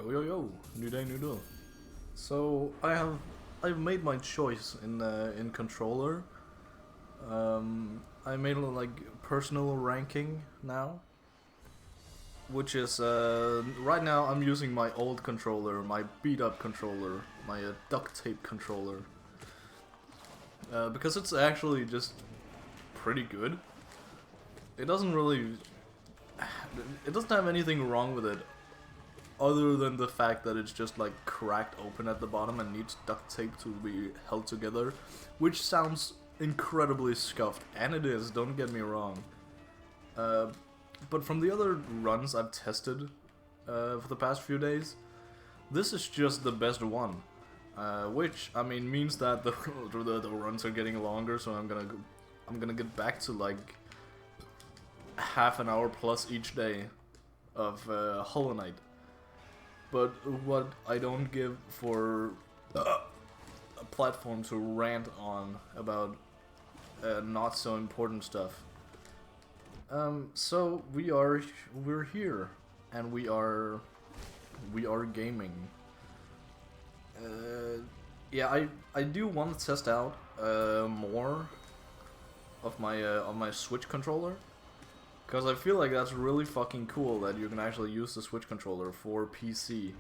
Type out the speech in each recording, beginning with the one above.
Yo yo yo, new day, new deal. So I've made my choice in controller. I made like personal ranking now, which is right now I'm using my old controller, my beat up controller, my duct tape controller, because it's actually just pretty good. It doesn't have anything wrong with it, other than the fact that it's just like cracked open at the bottom and needs duct tape to be held together, which sounds incredibly scuffed, and it is, don't get me wrong. But from the other runs I've tested for the past few days, this is just the best one, which I mean means that the runs are getting longer, so I'm gonna get back to like half an hour plus each day of Hollow Knight. But what I don't give for a platform to rant on about not so important stuff. So we're here, and we are gaming. Yeah, I do want to test out more of my Switch controller. Because I feel like that's really fucking cool that you can actually use the Switch controller for PC.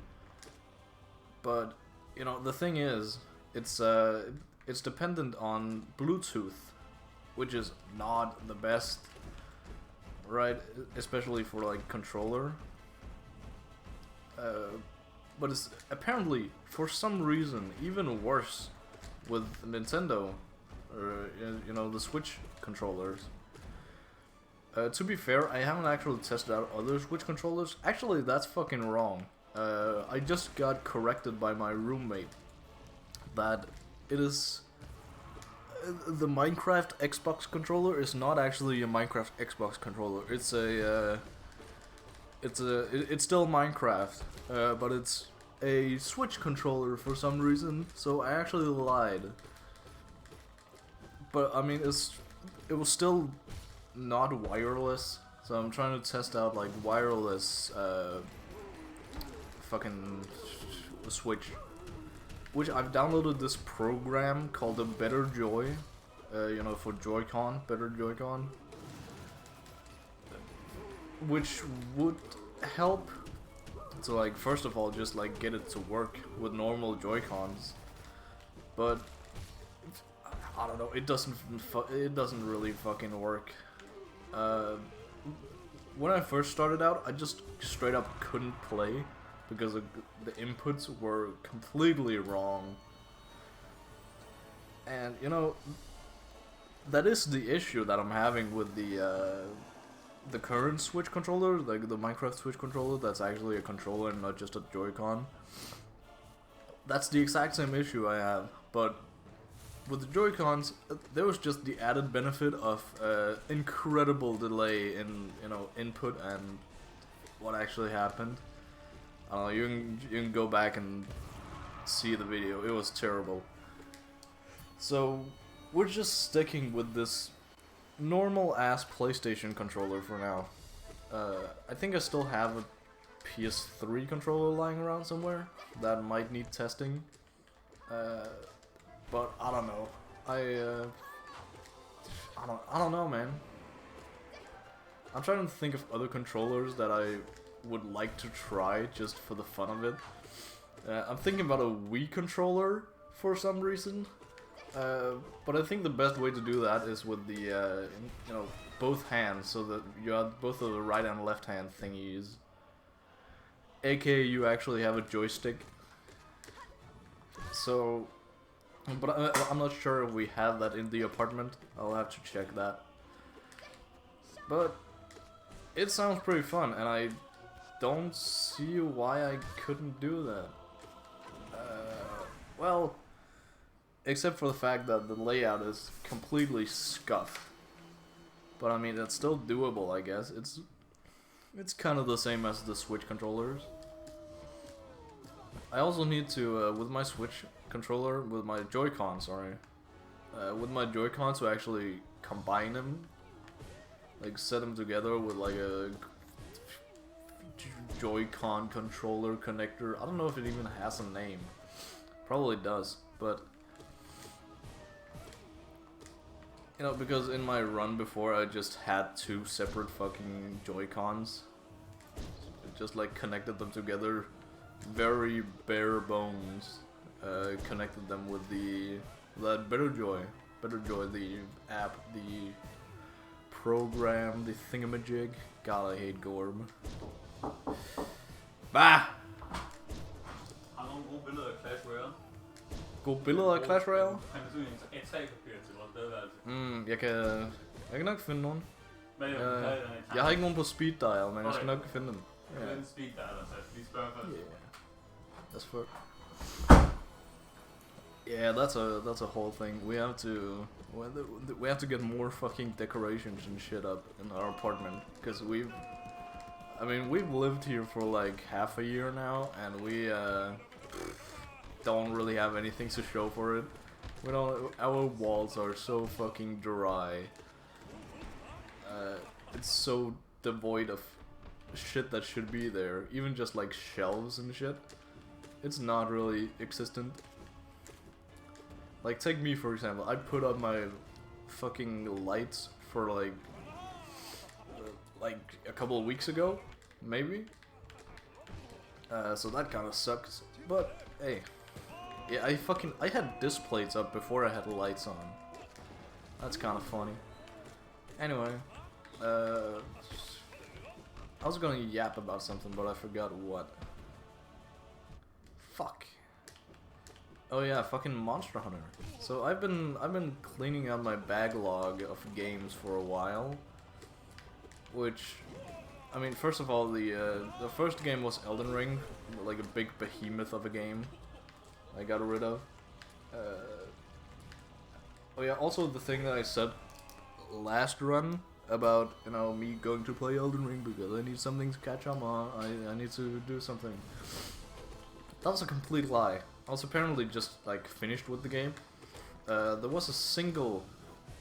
But, you know, the thing is, it's dependent on Bluetooth, which is not the best, right? Especially for, like, controller. But it's apparently, for some reason, even worse with Nintendo, or, you know, the Switch controllers. To be fair, I haven't actually tested out other Switch controllers. Actually, that's fucking wrong. I just got corrected by my roommate that it is... the Minecraft Xbox controller is not actually a Minecraft Xbox controller. It's still Minecraft, but it's a Switch controller for some reason, so I actually lied. But, I mean, it was still not wireless, so I'm trying to test out like wireless fucking Switch, which I've downloaded this program called the Better Joy, you know, for Joy-Con, Better Joy-Con, which would help to, like, first of all just like get it to work with normal Joy-Cons, but I don't know, it doesn't really fucking work. When I first started out, I just straight up couldn't play because the inputs were completely wrong. And, you know, that is the issue that I'm having with the current Switch controller, like the Minecraft Switch controller that's actually a controller and not just a Joy-Con. That's the exact same issue I have, but with the Joy-Cons, there was just the added benefit of incredible delay in, you know, input and what actually happened. I don't know, you can go back and see the video, it was terrible. So, we're just sticking with this normal-ass PlayStation controller for now. I think I still have a PS3 controller lying around somewhere that might need testing. But I don't know. I don't know, man. I'm trying to think of other controllers that I would like to try just for the fun of it. I'm thinking about a Wii controller for some reason. But I think the best way to do that is with the you know, both hands, so that you have both of the right and left hand thingies. AKA you actually have a joystick. So, but I'm not sure if we have that in the apartment. I'll have to check that. But it sounds pretty fun, and I don't see why I couldn't do that. Well, except for the fact that the layout is completely scuffed. But I mean, it's still doable, I guess. It's kind of the same as the Switch controllers. I also need to, with my Switch controller, with my Joy-Con, sorry. With my Joy-Con to actually combine them. Like, set them together with like a Joy-Con controller connector. I don't know if it even has a name. Probably does, but you know, because in my run before I just had 2 separate fucking Joy-Cons. Just like connected them together, very bare bones. Connected them with that Better Joy, the app, the program, the thingamajig. God, I hate Gorm. Bah! Har nogle gode billeder af Clash Royale? Gode billeder af Clash Royale? Han kan sådan en A3-papir til vores badeværelse. Jeg kan nok finde nogen. Jeg har ikke nogen på speed dial, men jeg skal nok finde dem. Jeg kan speed dial, så jeg skal lige spørge først. Yeah, that's fuck. Yeah, that's a whole thing. We have to get more fucking decorations and shit up in our apartment, because we've lived here for like half a year now, and we don't really have anything to show for it. Our walls are so fucking dry. It's so devoid of shit that should be there, even just like shelves and shit. It's not really existent. Like, take me for example. I put up my fucking lights for like a couple of weeks ago, maybe. So that kind of sucks. But hey, yeah, I had disc plates up before I had lights on. That's kind of funny. Anyway, I was gonna yap about something, but I forgot what. Fuck. Oh yeah, fucking Monster Hunter. So I've been cleaning out my backlog of games for a while, which, I mean, first of all, the first game was Elden Ring, like a big behemoth of a game. I got rid of. Oh yeah, also the thing that I said last run about, you know, me going to play Elden Ring because I need something to catch up on. I need to do something. That was a complete lie. I was apparently just like finished with the game. There was a single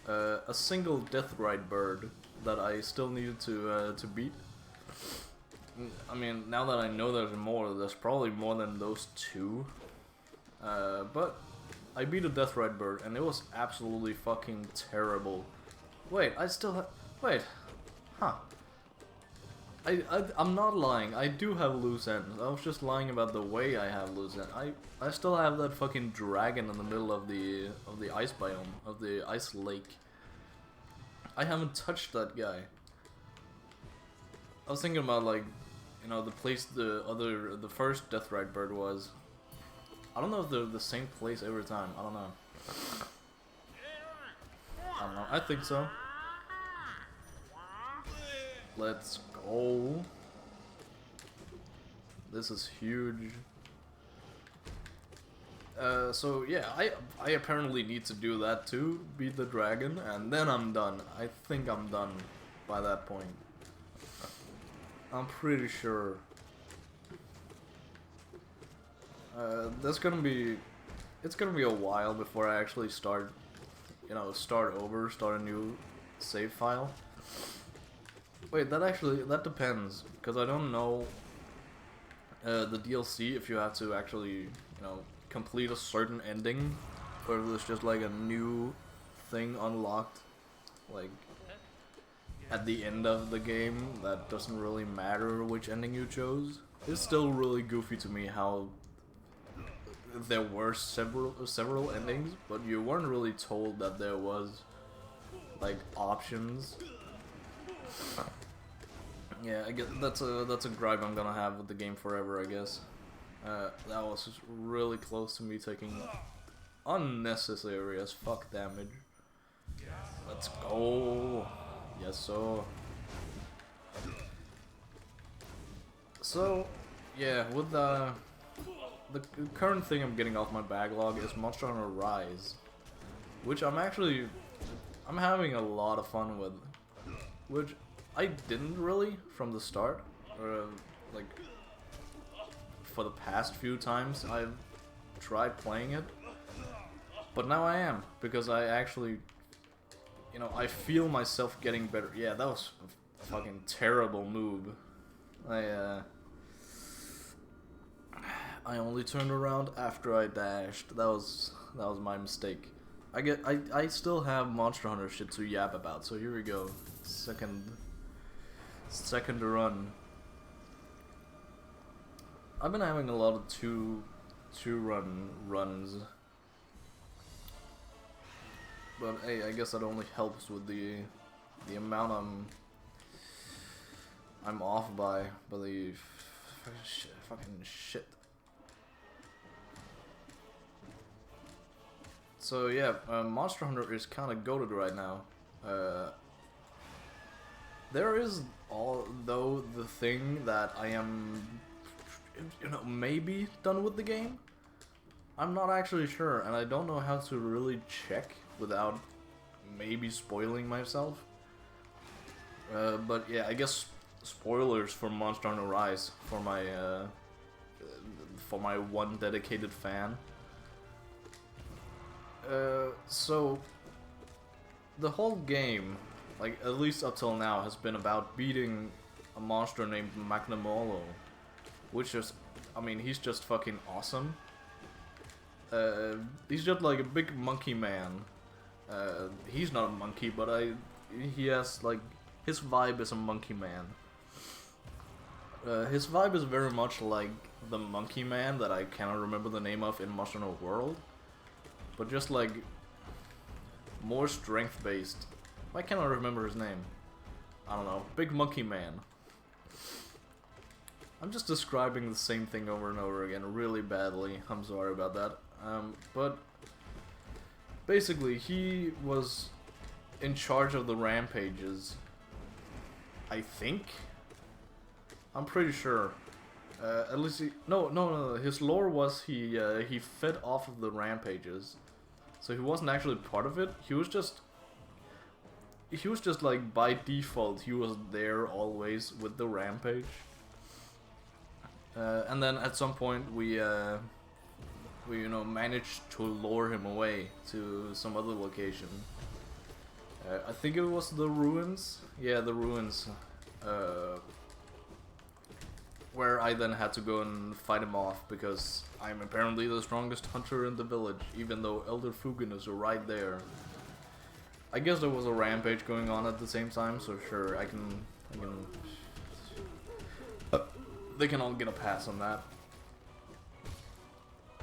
Deathrite bird that I still needed to beat. I mean, now that I know there's probably more than those 2. But I beat a Deathrite bird and it was absolutely fucking terrible. Wait, I still have. Wait, huh? I'm not lying. I do have loose ends. I was just lying about the way I have loose ends. I still have that fucking dragon in the middle of the ice biome, of the ice lake. I haven't touched that guy. I was thinking about, like, you know, the place the first Deathrite bird was. I don't know if they're the same place every time. I don't know. I think so. Let's go. This is huge. So yeah, I apparently need to do that too, beat the dragon, and then I'm done. I think I'm done by that point. I'm pretty sure. It's gonna be a while before I actually start, you know, start a new save file. Wait, that depends, because I don't know the DLC if you have to actually, you know, complete a certain ending, or if there's just like a new thing unlocked, like at the end of the game that doesn't really matter which ending you chose. It's still really goofy to me how there were several endings, but you weren't really told that there was like options. Yeah, I guess that's a gripe I'm gonna have with the game forever, I guess. That was just really close to me taking unnecessary as fuck damage. Let's go. Yes, so. So, yeah, with the current thing I'm getting off my backlog is Monster Hunter Rise, which I'm having a lot of fun with, which I didn't really from the start, or like for the past few times I've tried playing it, but now I am, because I actually, you know, I feel myself getting better. Yeah, that was a fucking terrible move. I only turned around after I dashed. That was my mistake. I still have Monster Hunter shit to yap about, so here we go. Second run. I've been having a lot of two runs. But hey, I guess that only helps with the amount I'm off by the fucking shit. So yeah, Monster Hunter is kind of goated right now. There is although the thing that I am, maybe done with the game. I'm not actually sure, and I don't know how to really check without maybe spoiling myself. But yeah, I guess spoilers for Monster Hunter Rise for my one dedicated fan. So the whole game, like at least up till now, has been about beating a monster named Magnamolo, which is, I mean, he's just fucking awesome. He's just like a big monkey man. He's not a monkey, but he has like, his vibe is a monkey man. His vibe is very much like the monkey man that I cannot remember the name of in Monster Hunter World, but just like more strength based. Why can't I remember his name? I don't know. Big monkey man. I'm just describing the same thing over and over again really badly. I'm sorry about that. But basically, he was in charge of the rampages. I think. I'm pretty sure. At least no. His lore was he fed off of the rampages, so he wasn't actually part of it. He was just like by default he was there always with the rampage. And then at some point we managed to lure him away to some other location. I think it was the ruins. Yeah, the ruins. Where I then had to go and fight him off because I'm apparently the strongest hunter in the village, even though Elder Fugen is right there. I guess there was a rampage going on at the same time, so sure, they can all get a pass on that.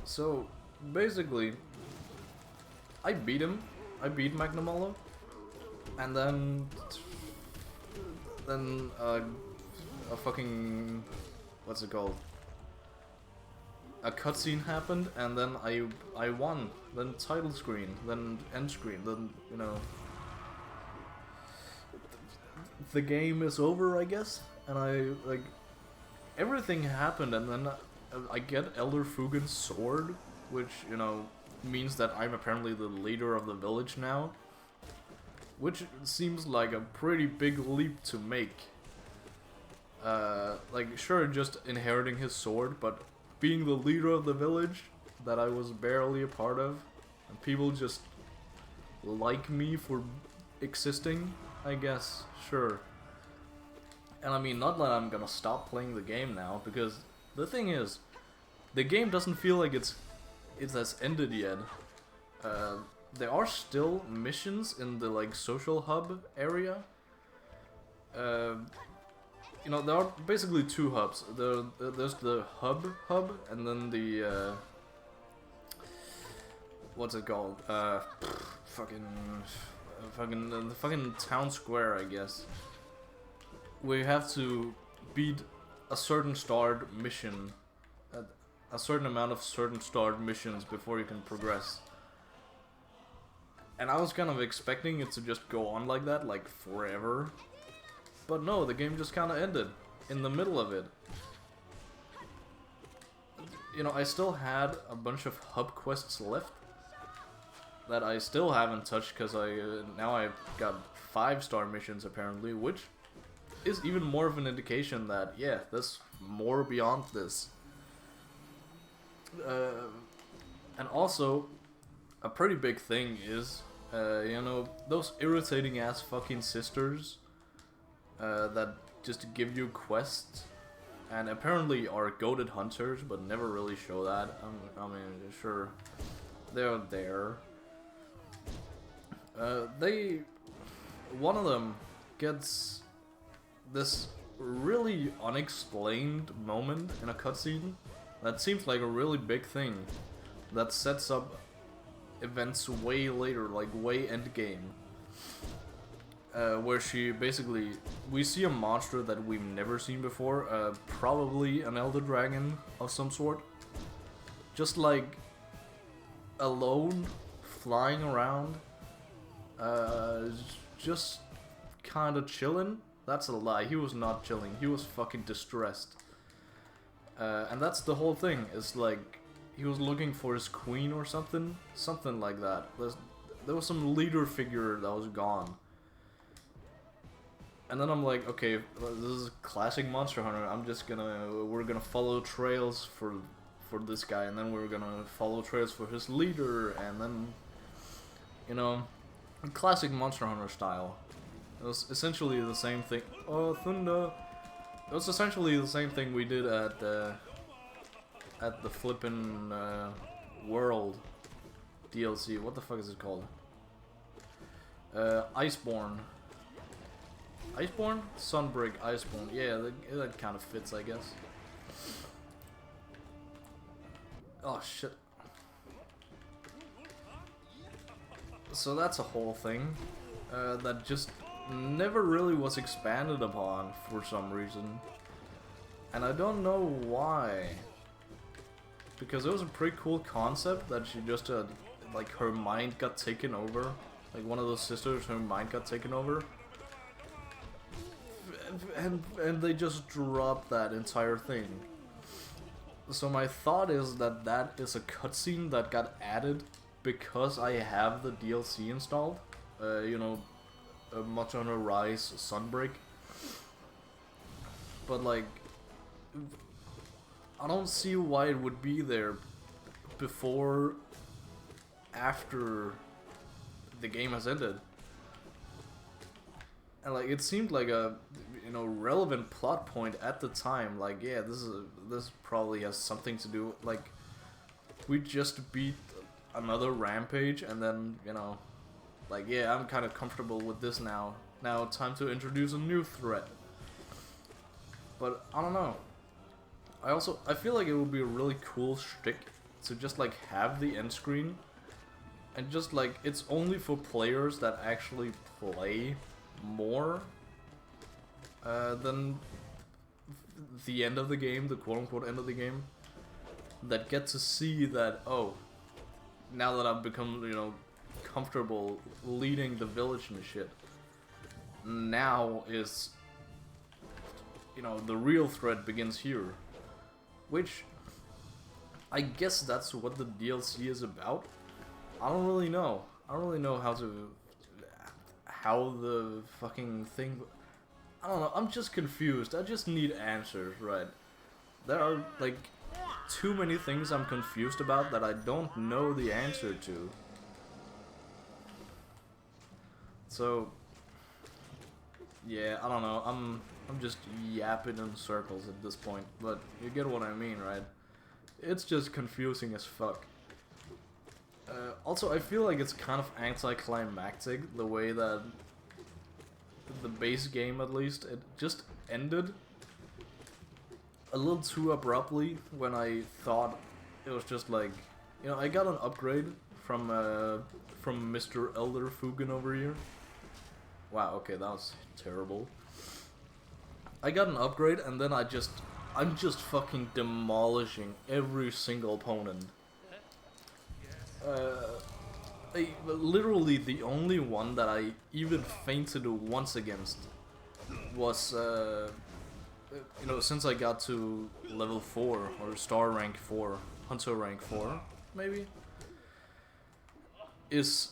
So basically, I beat him. I beat Magnamolo, and then a fucking, what's it called? A cutscene happened, and then I won. Then title screen, then end screen, then the game is over, I guess. And everything happened, and then I get Elder Fugen's sword, which means that I'm apparently the leader of the village now, which seems like a pretty big leap to make. Sure, just inheriting his sword, but being the leader of the village that I was barely a part of, and people just like me for existing, I guess, sure. And I mean, not that I'm gonna stop playing the game now, because the thing is, the game doesn't feel like it has ended yet. There are still missions in the social hub area. There are basically two hubs. There's the hub, and then the what's it called? The fucking town square, I guess. We have to beat a certain starred mission, a certain amount of certain starred missions before you can progress. And I was kind of expecting it to just go on like that, like forever. But no, the game just kind of ended in the middle of it. I still had a bunch of hub quests left that I still haven't touched, because now I've got 5-star missions apparently, which is even more of an indication that, yeah, there's more beyond this. And also, a pretty big thing is, those irritating ass fucking sisters that just give you quests and apparently are goated hunters, but never really show that. I mean, sure, they're there. One of them gets this really unexplained moment in a cutscene that seems like a really big thing that sets up events way later, like way end game. Where she basically, we see a monster that we've never seen before, probably an elder dragon of some sort, just like alone, flying around, just kind of chilling. That's a lie, he was not chilling, he was fucking distressed. And that's the whole thing, it's like, he was looking for his queen or something like that. There was some leader figure that was gone. And then I'm like, okay, this is classic Monster Hunter. We're gonna follow trails for this guy, and then we're gonna follow trails for his leader, and then, you know, classic Monster Hunter style. It was essentially the same thing. Oh, thunder! It was essentially the same thing we did at the flippin' World DLC. What the fuck is it called? Iceborne. Iceborne? Sunbreak, Iceborne. Yeah, that kind of fits, I guess. Oh, shit. So that's a whole thing that just never really was expanded upon for some reason. And I don't know why. Because it was a pretty cool concept that she just, like, her mind got taken over. Like, one of those sisters, her mind got taken over. And they just dropped that entire thing. So my thought is that that is a cutscene that got added because I have the DLC installed. You know, Monster Hunter Rise Sunbreak. But like, I don't see why it would be there before, after the game has ended. And like, it seemed like a, you know, relevant plot point at the time. Like, yeah, this probably has something to do, like, we just beat another rampage, and then, you know, like, yeah, I'm kind of comfortable with this now. Now it's time to introduce a new threat. But I don't know. I feel like it would be a really cool shtick to just like have the end screen, and just like, it's only for players that actually play more than the end of the game, the quote-unquote end of the game, that get to see that, oh, now that I've become, you know, comfortable leading the village and shit, now is, you know, the real threat begins here. Which, I guess that's what the DLC is about. I don't really know. I don't really know how the fucking thing... I don't know, I'm just confused. I just need answers, right? There are, like, too many things I'm confused about that I don't know the answer to. So, yeah, I don't know. I'm just yapping in circles at this point, but you get what I mean, right? It's just confusing as fuck. Also, I feel like it's kind of anticlimactic, the way that the base game, at least, it just ended a little too abruptly when I thought it was just like, you know, I got an upgrade from Mr. Elder Fugen over here. Wow, okay, that was terrible. I got an upgrade, and then I'm just fucking demolishing every single opponent. Literally the only one that I even fainted once against was, you know, since I got to level 4, or star rank 4, hunter rank 4, maybe, is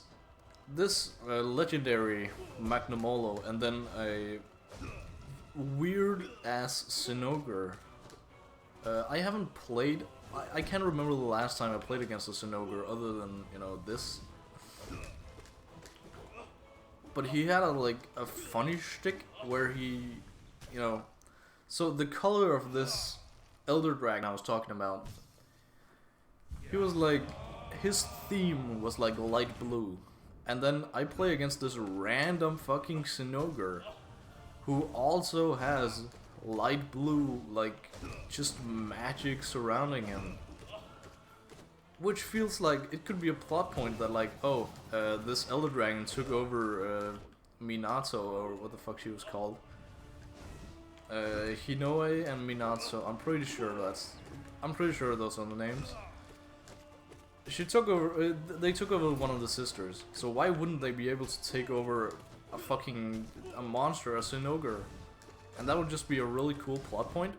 this legendary Magnamolo, and then a weird-ass Sinogre. I haven't played... I can't remember the last time I played against a Sinogre other than, you know, this. But he had a funny shtick where he, you know, So the color of this Elder Dragon I was talking about, he was like, his theme was like light blue. And then I play against this random fucking Sinogre who also has light blue, like, just magic surrounding him. Which feels like it could be a plot point that, like, oh, this Elder Dragon took over Minato, or what the fuck she was called. Hinoe and Minato, I'm pretty sure those are the names. She took over, they took over one of the sisters, so why wouldn't they be able to take over a monster, a Sinogre? And that would just be a really cool plot point.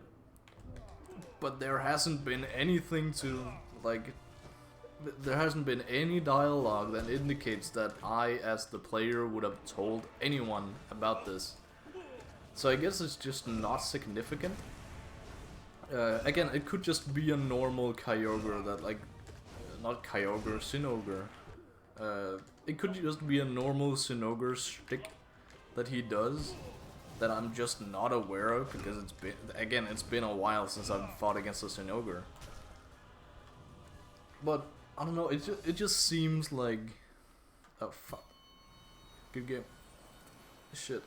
But there hasn't been anything to, like, there hasn't been any dialogue that indicates that I, as the player, would have told anyone about this. So I guess it's just not significant. Again, it could just be a normal Kyogre that, like, not Kyogre, Sinogre. It could just be a normal Sinogre shtick that he does that I'm just not aware of because it's been a while since I've fought against a Sinogre. But I don't know, it just seems like, oh fuck, good game, shit.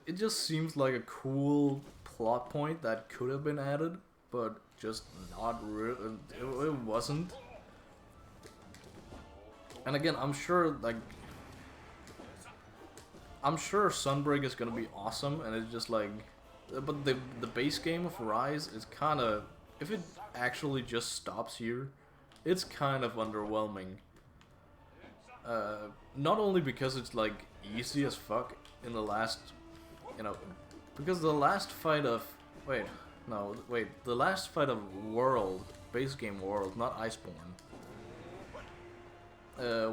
It just seems like a cool plot point that could have been added, but just not really. It wasn't. And again, I'm sure Sunbreak is gonna be awesome, and it's just like, but the base game of Rise is kind of, if it actually just stops here, it's kind of underwhelming. Not only because it's like easy as fuck in the last, because the last fight of the last fight of World, base game World, not Iceborne,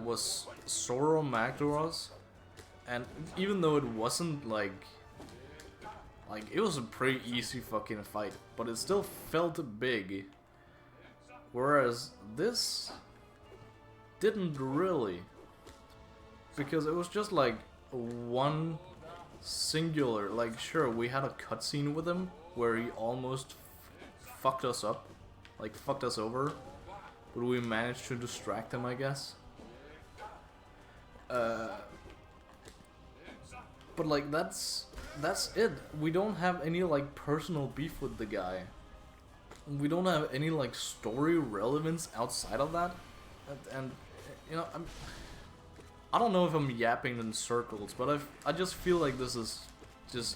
was Zoro Magdaros, and even though it wasn't like it was a pretty easy fucking fight, but it still felt big. Whereas this didn't really, because it was just like one singular, like, sure, we had a cutscene with him where he almost fucked us up, like fucked us over, but we managed to distract him, I guess. But like that's it. We don't have any like personal beef with the guy. We don't have any like story relevance outside of that, and I don't know if I'm yapping in circles, but I just feel like this is just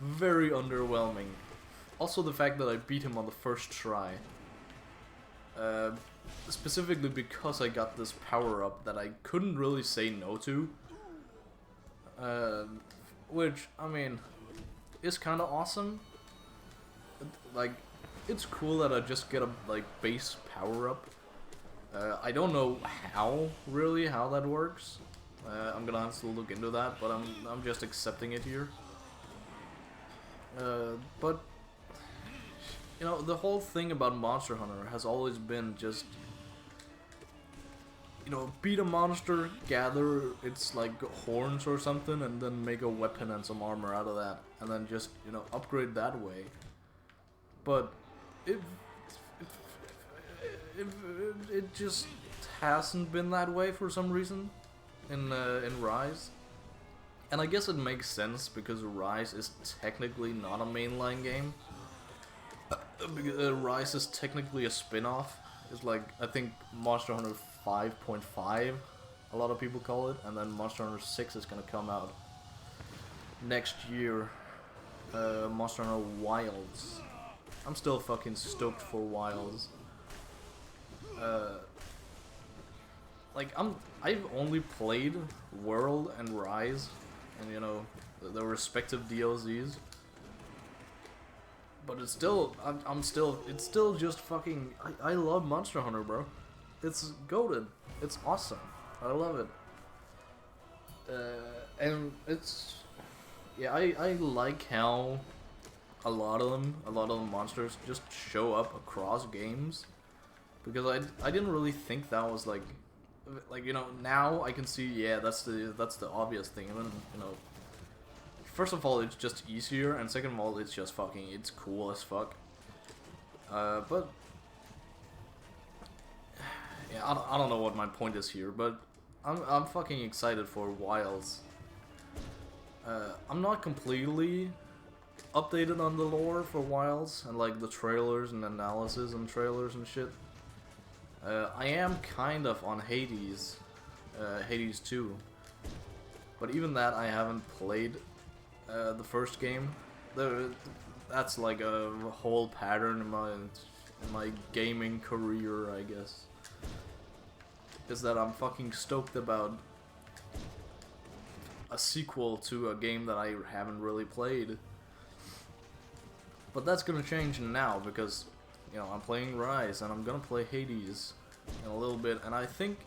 very underwhelming. Also, the fact that I beat him on the first try, specifically because I got this power up that I couldn't really say no to, which, I mean, is kind of awesome. Like, it's cool that I just get a like base power up. I don't know how that works. I'm gonna have to look into that, but I'm just accepting it here. But the whole thing about Monster Hunter has always been just, beat a monster, gather its like horns or something, and then make a weapon and some armor out of that, and then just upgrade that way. But it just hasn't been that way for some reason in Rise. And I guess it makes sense because Rise is technically not a mainline game. Rise is technically a spin-off. It's like, I think Monster Hunter 5.5, a lot of people call it, and then Monster Hunter 6 is gonna come out next year. Monster Hunter Wilds. I'm still fucking stoked for Wilds. I've only played World and Rise, and the respective DLCs. But it's still, it's still just fucking, I love Monster Hunter, bro. It's goated. It's awesome. I love it. And it's, yeah, I like how a lot of the monsters just show up across games, because I didn't really think that was like now I can see, yeah, that's the obvious thing. And then first of all, it's just easier, and second of all, it's just fucking, it's cool as fuck. But yeah, I don't know what my point is here, but I'm fucking excited for Wilds. I'm not completely updated on the lore for Wilds and like the trailers and analysis and trailers and shit. I am kind of on Hades, Hades 2, but even that I haven't played the first game. That's like a whole pattern in my gaming career, I guess. Is that I'm fucking stoked about a sequel to a game that I haven't really played. But that's gonna change now because, you know, I'm playing Rise and I'm gonna play Hades in a little bit, and I think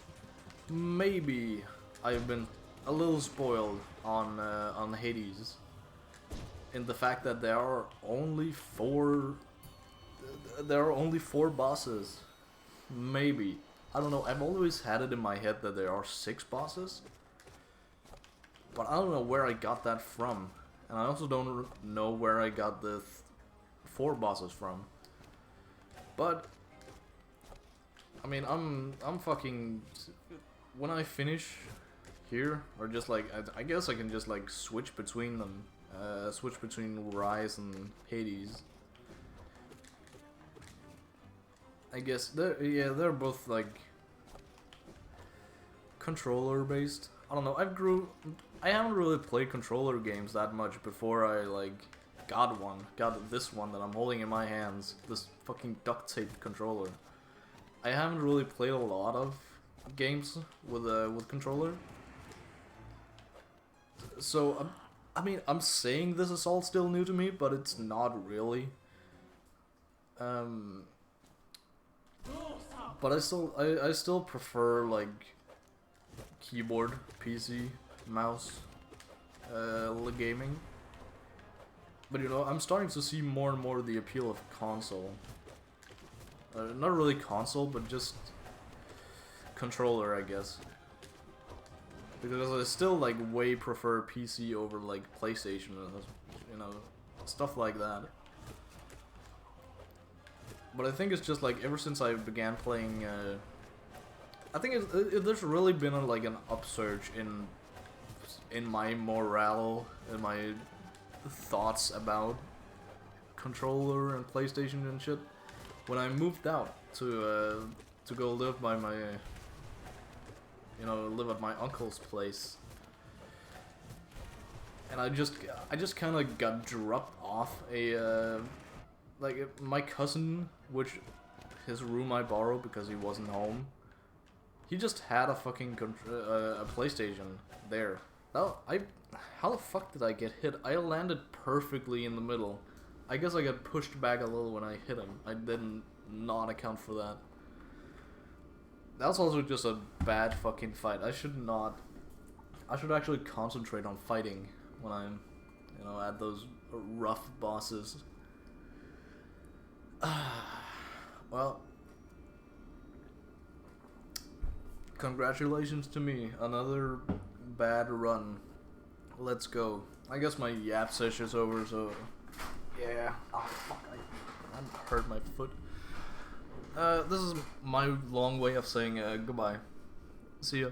maybe I've been a little spoiled on Hades in the fact that there are only four bosses. Maybe. I don't know, I've always had it in my head that there are 6 bosses, but I don't know where I got that from, and I also don't know where I got the 4 bosses from. But I mean, I'm fucking, when I finish here, or just like I guess I can just like switch between them, switch between Rise and Hades. I guess they're both like controller based. I don't know. I haven't really played controller games that much before I like got this one that I'm holding in my hands. This fucking duct tape controller. I haven't really played a lot of games with controller. So I mean, I'm saying this is all still new to me, but it's not really. But I still prefer like keyboard, PC, mouse, gaming. But you know, I'm starting to see more and more the appeal of console. Not really console, but just controller, I guess. Because I still like way prefer PC over like PlayStation, you know, stuff like that. But I think it's just like ever since I began playing, I think there's really been like an upsurge in my morale and my thoughts about controller and PlayStation and shit when I moved out to go live by my, live at my uncle's place. And I just kind of got dropped off like my cousin, which his room I borrowed because he wasn't home. He just had a fucking a PlayStation there. How the fuck did I get hit? I landed perfectly in the middle. I guess I got pushed back a little when I hit him. I didn't not account for that. That was also just a bad fucking fight. I should actually concentrate on fighting when I'm, at those rough bosses. Well, congratulations to me. Another bad run. Let's go. I guess my yap session is over, so yeah. Oh fuck, I hurt my foot. This is my long way of saying goodbye. See ya.